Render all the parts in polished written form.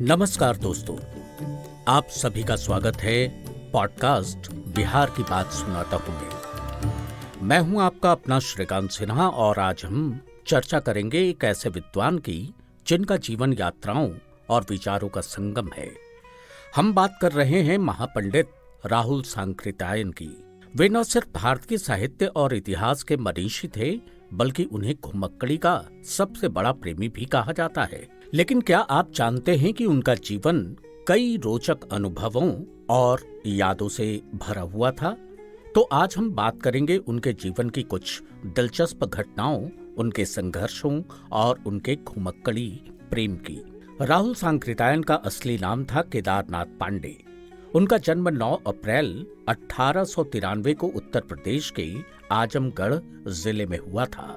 नमस्कार दोस्तों, आप सभी का स्वागत है पॉडकास्ट बिहार की बात सुनाता हूँ। मैं हूँ आपका अपना श्रीकांत सिन्हा और आज हम चर्चा करेंगे एक ऐसे विद्वान की जिनका जीवन यात्राओं और विचारों का संगम है। हम बात कर रहे हैं महापंडित राहुल सांकृत्यायन की। वे न सिर्फ भारतीय साहित्य और इतिहास के मनीषी थे, बल्कि उन्हें घुमक्कड़ी का सबसे बड़ा प्रेमी भी कहा जाता है। लेकिन क्या आप जानते हैं कि उनका जीवन कई रोचक अनुभवों और यादों से भरा हुआ था? तो आज हम बात करेंगे उनके जीवन की कुछ दिलचस्प घटनाओं, उनके संघर्षों और उनके घुमक्कड़ी प्रेम की। राहुल सांकृत्यायन का असली नाम था केदारनाथ पांडे। उनका जन्म 9 अप्रैल 1893 को उत्तर प्रदेश के आजमगढ़ जिले में हुआ था।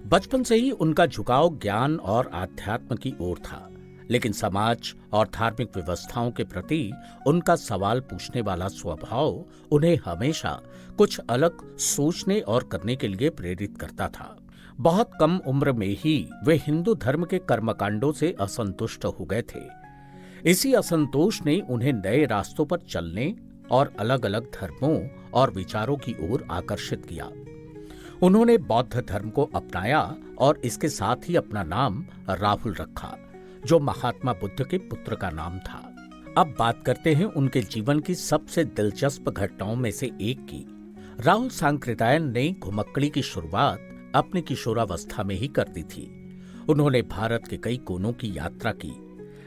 बचपन से ही उनका झुकाव ज्ञान और आध्यात्म की ओर था, लेकिन समाज और धार्मिक व्यवस्थाओं के प्रति उनका सवाल पूछने वाला स्वभाव उन्हें हमेशा कुछ अलग सोचने और करने के लिए प्रेरित करता था। बहुत कम उम्र में ही वे हिंदू धर्म के कर्मकांडों से असंतुष्ट हो गए थे। इसी असंतोष ने उन्हें नए रास्तों पर चलने और अलग अलग धर्मों और विचारों की ओर आकर्षित किया। उन्होंने बौद्ध धर्म को अपनाया और इसके साथ ही अपना नाम राहुल रखा, जो महात्मा बुद्ध के पुत्र का नाम था। अब बात करते हैं उनके जीवन की सबसे दिलचस्प घटनाओं में से एक की। राहुल सांकृत्यायन ने घुमक्कड़ी की शुरुआत अपनी किशोरावस्था में ही कर दी थी। उन्होंने भारत के कई कोनों की यात्रा की,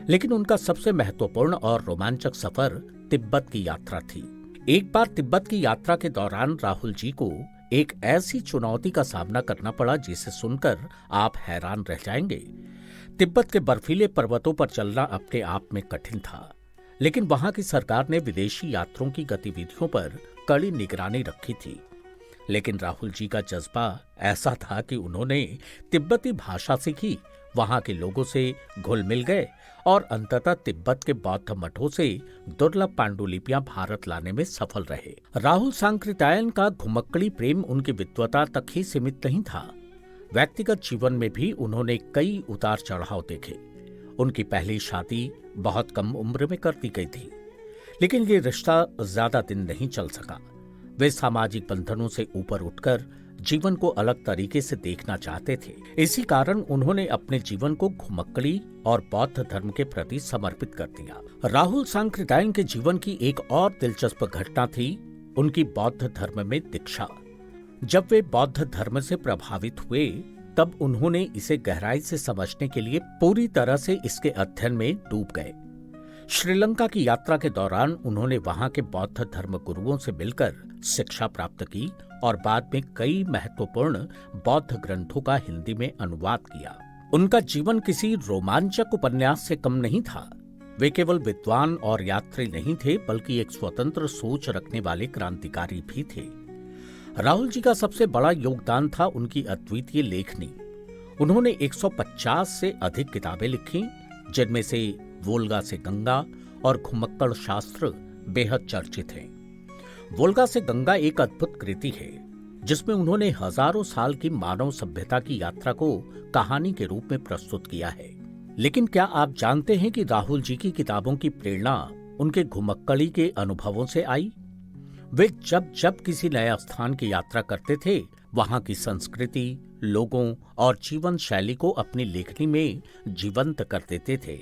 लेकिन उनका सबसे महत्वपूर्ण और रोमांचक सफर तिब्बत की यात्रा थी। एक बार तिब्बत की यात्रा के दौरान राहुल जी को एक ऐसी चुनौती का सामना करना पड़ा जिसे सुनकर आप हैरान रह जाएंगे। तिब्बत के बर्फीले पर्वतों पर चलना अपने आप में कठिन था, लेकिन वहां की सरकार ने विदेशी यात्रियों की गतिविधियों पर कड़ी निगरानी रखी थी। लेकिन राहुल जी का जज्बा ऐसा था कि उन्होंने तिब्बती भाषा सीखी, वहां के लोगों से घुल मिल गए और अंततः तिब्बत के बौद्ध मठों से दुर्लभ पांडुलिपियां भारत लाने में सफल रहे। राहुल सांकृत्यायन का घुमक्कड़ी प्रेम उनकी विद्वता तक ही सीमित नहीं था। व्यक्तिगत जीवन में भी उन्होंने कई उतार चढ़ाव देखे। उनकी पहली शादी बहुत कम उम्र में कर दी गई थी, लेकिन ये रिश्ता ज्यादा दिन नहीं चल सका। वे सामाजिक बंधनों से ऊपर उठकर जीवन को अलग तरीके से देखना चाहते थे। इसी कारण उन्होंने अपने जीवन को घुमक्कड़ी और बौद्ध धर्म के प्रति समर्पित कर दिया। राहुल सांकृत्यायन के जीवन की एक और दिलचस्प घटना थी उनकी बौद्ध धर्म में दीक्षा। जब वे बौद्ध धर्म से प्रभावित हुए, तब उन्होंने इसे गहराई से समझने के लिए पूरी तरह से इसके अध्ययन में डूब गए। श्रीलंका की यात्रा के दौरान उन्होंने वहां के बौद्ध धर्म गुरुओं से मिलकर शिक्षा प्राप्त की और बाद में कई महत्वपूर्ण बौद्ध ग्रंथों का हिंदी में अनुवाद किया। उनका जीवन किसी रोमांचक उपन्यास से कम नहीं था। वे केवल विद्वान और यात्री नहीं थे, बल्कि एक स्वतंत्र सोच रखने वाले क्रांतिकारी भी थे। राहुल जी का सबसे बड़ा योगदान था उनकी अद्वितीय लेखनी। उन्होंने 150 से अधिक किताबें लिखी, जिनमें से वोल्गा से गंगा और घुमक्कड़ शास्त्र बेहद चर्चित हैं। वोल्गा से गंगा एक अद्भुत कृति है, जिसमें उन्होंने हजारों साल की मानव सभ्यता की यात्रा को कहानी के रूप में प्रस्तुत किया है। लेकिन क्या आप जानते हैं कि राहुल जी की किताबों की प्रेरणा उनके घुमक्कड़ी के अनुभवों से आई? वे जब जब किसी नए स्थान की यात्रा करते थे, वहां की संस्कृति, लोगों और जीवन शैली को अपनी लेखनी में जीवंत कर देते थे।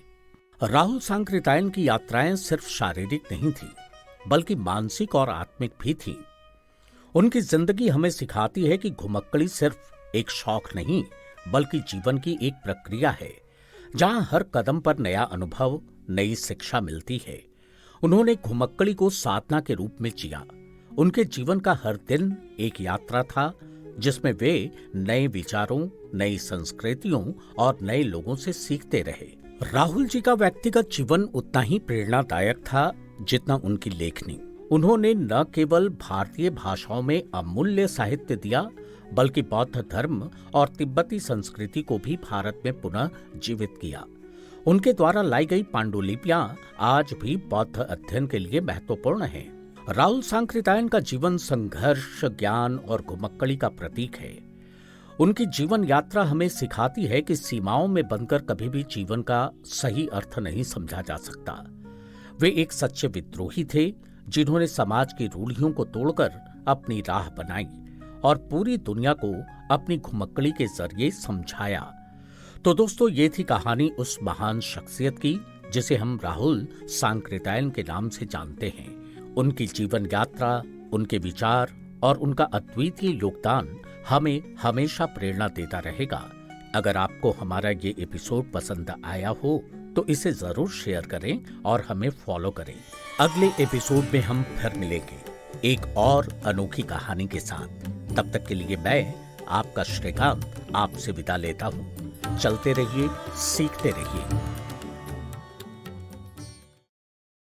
राहुल सांकृत्यायन की यात्राएं सिर्फ शारीरिक नहीं थी, बल्कि मानसिक और आत्मिक भी थी। उनकी जिंदगी हमें सिखाती है कि घुमक्कड़ी सिर्फ एक शौक नहीं, बल्कि जीवन की एक प्रक्रिया है, जहां हर कदम पर नया अनुभव, नई शिक्षा मिलती है। उन्होंने घुमक्कड़ी को साधना के रूप में जिया। उनके जीवन का हर दिन एक यात्रा था, जिसमें वे नए विचारों, नई संस्कृतियों और नए लोगों से सीखते रहे। राहुल जी का व्यक्तिगत जीवन उतना ही प्रेरणादायक था जितना उनकी लेखनी। उन्होंने न केवल भारतीय भाषाओं में अमूल्य साहित्य दिया, बल्कि बौद्ध धर्म और तिब्बती संस्कृति को भी भारत में पुनः जीवित किया। उनके द्वारा लाई गई पांडुलिपियां आज भी बौद्ध अध्ययन के लिए महत्वपूर्ण हैं। राहुल सांकृत्यायन का जीवन संघर्ष, ज्ञान और घुमक्कड़ी का प्रतीक है। उनकी जीवन यात्रा हमें सिखाती है कि सीमाओं में बंधकर कभी भी जीवन का सही अर्थ नहीं समझा जा सकता। वे एक सच्चे विद्रोही थे जिन्होंने समाज की रूढ़ियों को तोड़कर अपनी राह बनाई और पूरी दुनिया को अपनी घुमक्कड़ी के जरिए समझाया। तो दोस्तों, ये थी कहानी उस महान शख्सियत की जिसे हम राहुल सांकृत्यायन के नाम से जानते हैं। उनकी जीवन यात्रा, उनके विचार और उनका अद्वितीय योगदान हमें हमेशा प्रेरणा देता रहेगा। अगर आपको हमारा ये एपिसोड पसंद आया हो तो इसे जरूर शेयर करें और हमें फॉलो करें। अगले एपिसोड में हम फिर मिलेंगे एक और अनोखी कहानी के साथ। तब तक के लिए मैं आपका श्रीकांत आपसे विदा लेता हूँ। चलते रहिए, सीखते रहिए।